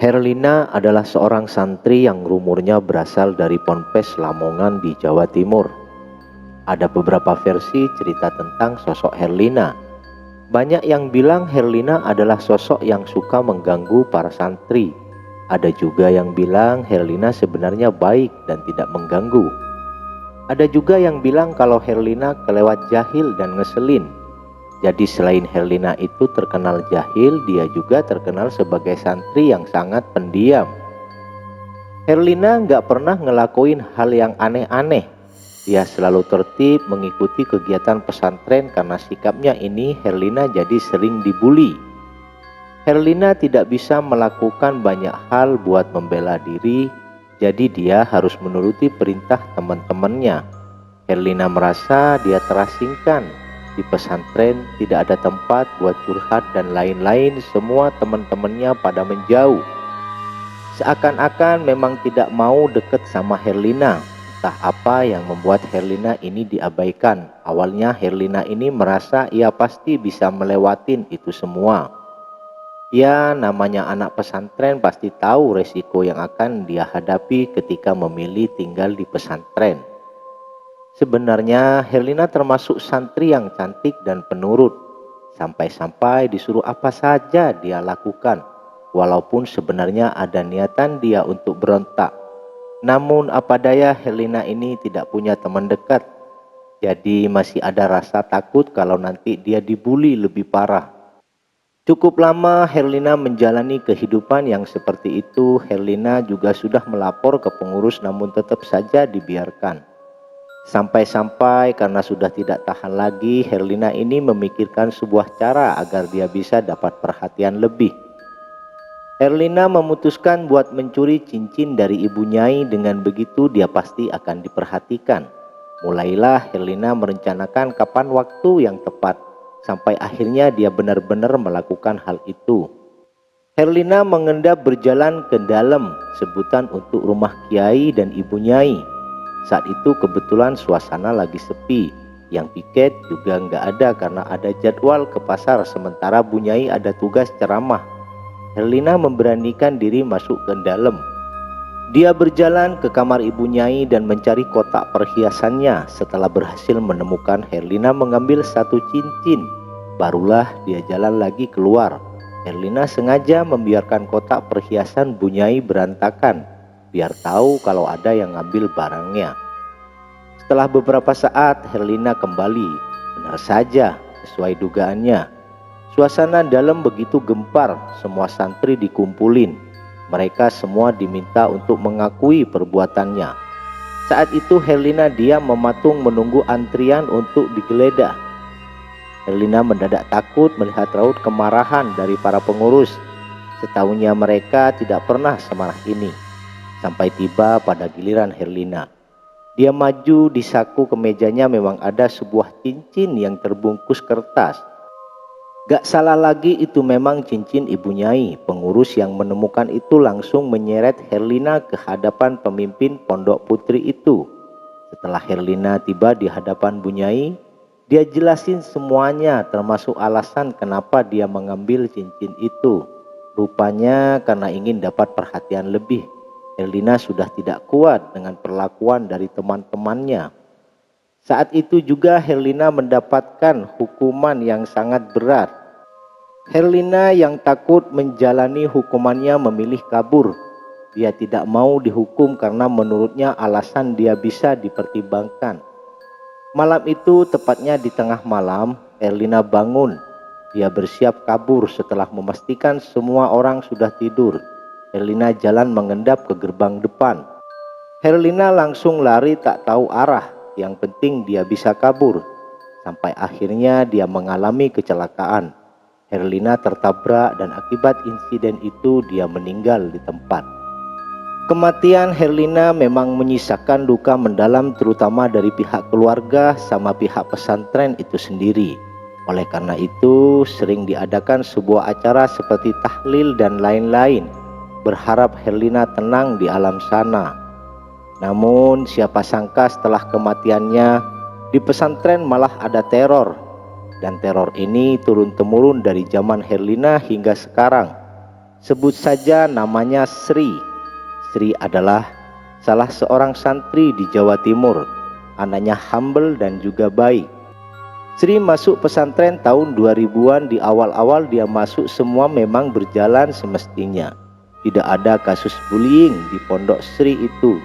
Herlina adalah seorang santri yang rumornya berasal dari Ponpes Lamongan di Jawa Timur. Ada beberapa versi cerita tentang sosok Herlina. Banyak yang bilang Herlina adalah sosok yang suka mengganggu para santri. Ada juga yang bilang Herlina sebenarnya baik dan tidak mengganggu. Ada juga yang bilang kalau Herlina kelewat jahil dan ngeselin. Jadi selain Herlina itu terkenal jahil, dia juga terkenal sebagai santri yang sangat pendiam. Herlina nggak pernah ngelakuin hal yang aneh-aneh. Dia selalu tertib mengikuti kegiatan pesantren. Karena sikapnya ini, Herlina jadi sering dibully. Herlina tidak bisa melakukan banyak hal buat membela diri, jadi dia harus menuruti perintah teman-temannya. Herlina merasa dia terasingkan. Di pesantren tidak ada tempat buat curhat dan lain-lain. Semua teman-temannya pada menjauh. Seakan-akan memang tidak mau deket sama Herlina. Entah apa yang membuat Herlina ini diabaikan. Awalnya Herlina ini merasa ia pasti bisa melewatin itu semua. Ya, namanya anak pesantren pasti tahu resiko yang akan dia hadapi ketika memilih tinggal di pesantren. Sebenarnya Herlina termasuk santri yang cantik dan penurut. Sampai-sampai disuruh apa saja dia lakukan. Walaupun sebenarnya ada niatan dia untuk berontak. Namun apa daya, Herlina ini tidak punya teman dekat. Jadi masih ada rasa takut kalau nanti dia dibully lebih parah. Cukup lama Herlina menjalani kehidupan yang seperti itu. Herlina juga sudah melapor ke pengurus, namun tetap saja dibiarkan. Sampai-sampai karena sudah tidak tahan lagi, Herlina ini memikirkan sebuah cara agar dia bisa dapat perhatian lebih. Herlina memutuskan buat mencuri cincin dari ibu Nyai. Dengan begitu dia pasti akan diperhatikan. Mulailah Herlina merencanakan kapan waktu yang tepat. Sampai akhirnya dia benar-benar melakukan hal itu. Herlina mengendap berjalan ke dalam, sebutan untuk rumah Kiai dan ibu Nyai. Saat itu kebetulan suasana lagi sepi. Yang piket juga nggak ada karena ada jadwal ke pasar. Sementara Bu Nyai ada tugas ceramah. Herlina memberanikan diri masuk ke dalam. Dia berjalan ke kamar ibu Nyai dan mencari kotak perhiasannya. Setelah berhasil menemukan, Herlina mengambil satu cincin. Barulah dia jalan lagi keluar. Herlina sengaja membiarkan kotak perhiasan Bu Nyai berantakan, biar tahu kalau ada yang ngambil barangnya. Setelah beberapa saat Herlina kembali. Benar saja, sesuai dugaannya. Suasana dalam begitu gempar. Semua santri dikumpulin. Mereka semua diminta untuk mengakui perbuatannya. Saat itu Herlina diam mematung menunggu antrian untuk digeledah. Herlina mendadak takut melihat raut kemarahan dari para pengurus. Setahunya mereka tidak pernah semarah ini. Sampai tiba pada giliran Herlina. Dia maju, di saku kemejanya memang ada sebuah cincin yang terbungkus kertas. Gak salah lagi, itu memang cincin ibu Nyai. Pengurus yang menemukan itu langsung menyeret Herlina ke hadapan pemimpin pondok putri itu. Setelah Herlina tiba di hadapan Bu Nyai, dia jelasin semuanya termasuk alasan kenapa dia mengambil cincin itu. Rupanya karena ingin dapat perhatian lebih. Herlina sudah tidak kuat dengan perlakuan dari teman-temannya. Saat itu juga Herlina mendapatkan hukuman yang sangat berat. Herlina yang takut menjalani hukumannya memilih kabur. Dia tidak mau dihukum karena menurutnya alasan dia bisa dipertimbangkan. Malam itu, tepatnya di tengah malam, Herlina bangun. Dia bersiap kabur setelah memastikan semua orang sudah tidur. Herlina jalan mengendap ke gerbang depan. Herlina langsung lari tak tahu arah. Yang penting dia bisa kabur. Sampai akhirnya dia mengalami kecelakaan. Herlina tertabrak dan akibat insiden itu dia meninggal di tempat. Kematian Herlina memang menyisakan duka mendalam, terutama dari pihak keluarga sama pihak pesantren itu sendiri. Oleh karena itu sering diadakan sebuah acara seperti tahlil dan lain-lain, berharap Herlina tenang di alam sana. Namun siapa sangka setelah kematiannya di pesantren malah ada teror. Dan teror ini turun-temurun dari zaman Herlina hingga sekarang. Sebut saja namanya Sri. Sri adalah salah seorang santri di Jawa Timur. Anaknya humble dan juga baik. Sri masuk pesantren tahun 2000-an. Di awal-awal dia masuk semua memang berjalan semestinya. Tidak ada kasus bullying di pondok Sri itu.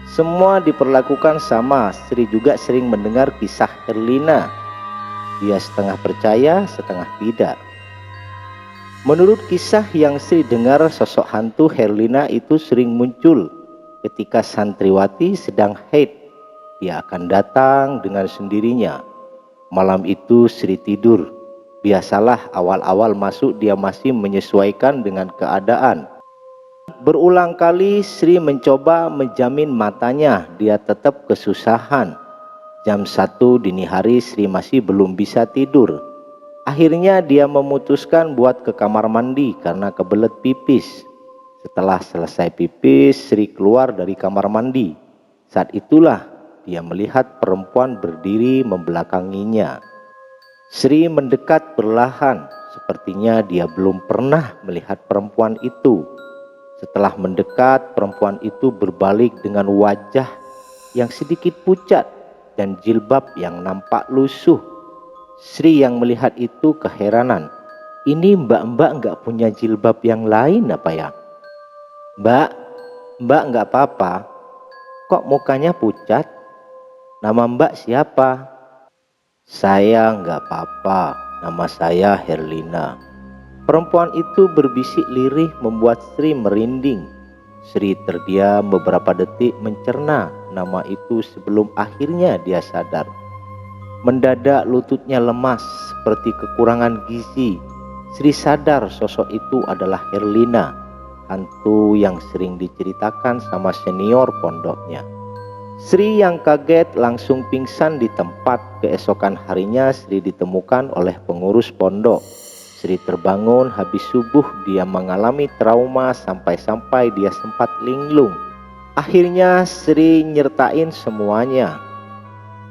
Semua diperlakukan sama. Sri juga sering mendengar kisah Herlina. Dia setengah percaya, setengah tidak. Menurut kisah yang Sri dengar, sosok hantu Herlina itu sering muncul ketika santriwati sedang haid. Dia akan datang dengan sendirinya. Malam itu Sri tidur. Biasalah awal-awal masuk dia masih menyesuaikan dengan keadaan. Berulang kali Sri mencoba menjamin matanya, dia tetap kesusahan. Jam 1 dini hari Sri masih belum bisa tidur. Akhirnya dia memutuskan buat ke kamar mandi karena kebelet pipis. Setelah selesai pipis, Sri keluar dari kamar mandi. Saat itulah dia melihat perempuan berdiri membelakanginya. Sri mendekat perlahan, sepertinya dia belum pernah melihat perempuan itu. Setelah mendekat, perempuan itu berbalik dengan wajah yang sedikit pucat dan jilbab yang nampak lusuh. Sri yang melihat itu keheranan. Ini mbak-mbak nggak punya jilbab yang lain apa ya? Mbak nggak apa-apa. Kok mukanya pucat? Nama mbak siapa? Saya nggak apa-apa. Nama saya Herlina. Perempuan itu berbisik lirih membuat Sri merinding. Sri terdiam beberapa detik mencerna nama itu sebelum akhirnya dia sadar. Mendadak lututnya lemas seperti kekurangan gizi. Sri sadar sosok itu adalah Herlina, hantu yang sering diceritakan sama senior pondoknya. Sri yang kaget langsung pingsan di tempat. Keesokan harinya Sri ditemukan oleh pengurus pondok. Sri terbangun habis subuh. Dia mengalami trauma sampai-sampai dia sempat linglung. Akhirnya Sri nyertain semuanya.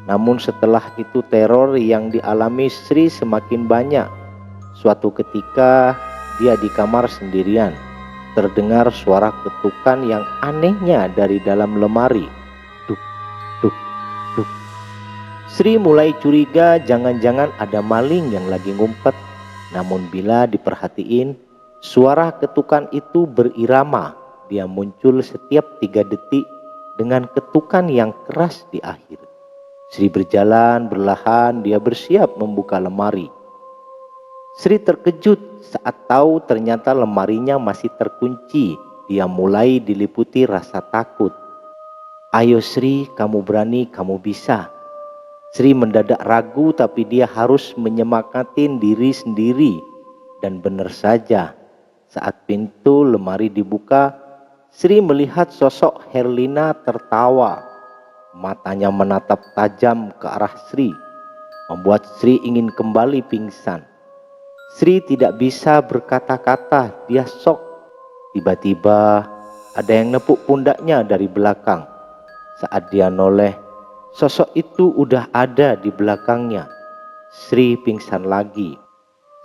Namun setelah itu teror yang dialami Sri semakin banyak. Suatu ketika dia di kamar sendirian. Terdengar suara ketukan yang anehnya dari dalam lemari. Duk, duk, duk. Sri mulai curiga jangan-jangan ada maling yang lagi ngumpet. Namun bila diperhatiin, suara ketukan itu berirama. Dia muncul setiap 3 detik dengan ketukan yang keras di akhir. Sri berjalan perlahan, dia bersiap membuka lemari. Sri terkejut saat tahu ternyata lemarinya masih terkunci. Dia mulai diliputi rasa takut. Ayo Sri, kamu berani, kamu bisa. Sri mendadak ragu tapi dia harus menyemangatin diri sendiri. Dan benar saja, saat pintu lemari dibuka, Sri melihat sosok Herlina tertawa. Matanya menatap tajam ke arah Sri, membuat Sri ingin kembali pingsan. Sri tidak bisa berkata-kata, dia shock. Tiba-tiba ada yang nepuk pundaknya dari belakang. Saat dia noleh, sosok itu udah ada di belakangnya. Sri pingsan lagi.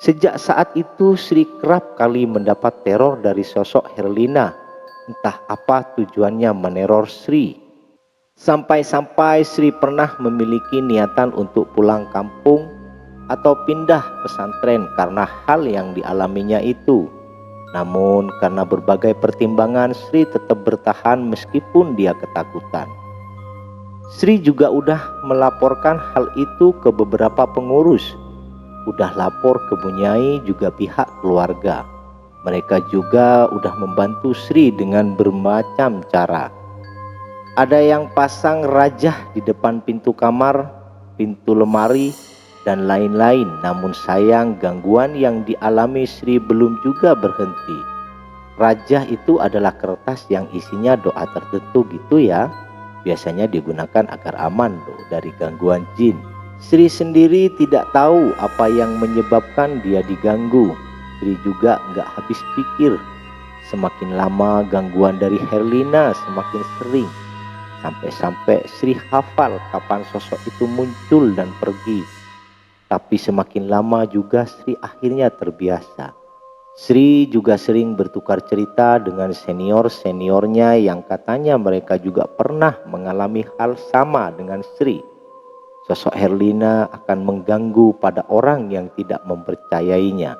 Sejak saat itu Sri kerap kali mendapat teror dari sosok Herlina. Entah apa tujuannya meneror Sri. Sampai-sampai Sri pernah memiliki niatan untuk pulang kampung atau pindah pesantren karena hal yang dialaminya itu. Namun karena berbagai pertimbangan Sri tetap bertahan meskipun dia ketakutan. Sri juga udah melaporkan hal itu ke beberapa pengurus. Udah lapor ke Bunyai juga pihak keluarga. Mereka juga udah membantu Sri dengan bermacam cara. Ada yang pasang rajah di depan pintu kamar, pintu lemari, dan lain-lain. Namun sayang gangguan yang dialami Sri belum juga berhenti. Rajah itu adalah kertas yang isinya doa tertentu gitu ya. Biasanya digunakan agar aman dari gangguan jin. Sri sendiri tidak tahu apa yang menyebabkan dia diganggu. Sri juga nggak habis pikir. Semakin lama gangguan dari Herlina semakin sering. Sampai-sampai Sri hafal kapan sosok itu muncul dan pergi. Tapi semakin lama juga Sri akhirnya terbiasa. Sri juga sering bertukar cerita dengan senior-seniornya yang katanya mereka juga pernah mengalami hal sama dengan Sri. Sosok Herlina akan mengganggu pada orang yang tidak mempercayainya.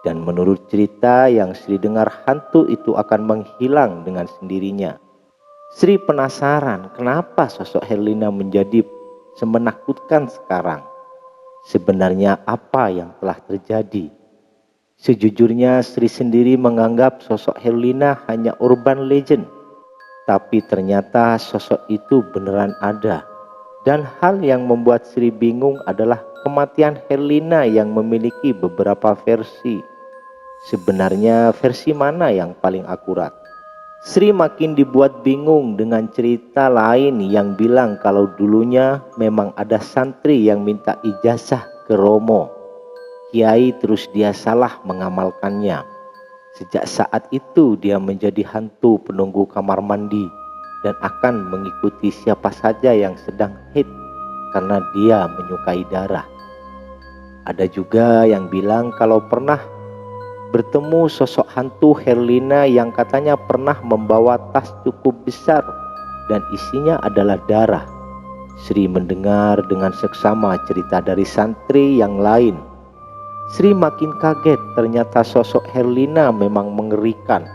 Dan menurut cerita yang Sri dengar, hantu itu akan menghilang dengan sendirinya. Sri penasaran kenapa sosok Herlina menjadi semenakutkan sekarang. Sebenarnya apa yang telah terjadi? Sejujurnya Sri sendiri menganggap sosok Herlina hanya urban legend. Tapi ternyata sosok itu beneran ada. Dan hal yang membuat Sri bingung adalah kematian Herlina yang memiliki beberapa versi. Sebenarnya versi mana yang paling akurat? Sri makin dibuat bingung dengan cerita lain yang bilang kalau dulunya memang ada santri yang minta ijazah ke Romo. Kiai terus dia salah mengamalkannya. Sejak saat itu dia menjadi hantu penunggu kamar mandi dan akan mengikuti siapa saja yang sedang haid karena dia menyukai darah. Ada juga yang bilang kalau pernah bertemu sosok hantu Herlina yang katanya pernah membawa tas cukup besar dan isinya adalah darah. Sri mendengar dengan seksama cerita dari santri yang lain. Sri makin kaget, ternyata sosok Herlina memang mengerikan.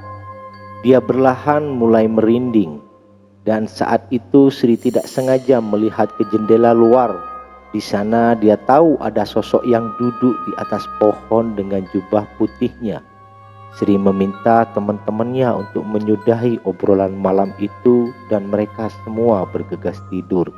Dia berlahan mulai merinding. Dan saat itu Sri tidak sengaja melihat ke jendela luar. Di sana dia tahu ada sosok yang duduk di atas pohon dengan jubah putihnya. Sri meminta teman-temannya untuk menyudahi obrolan malam itu dan mereka semua bergegas tidur.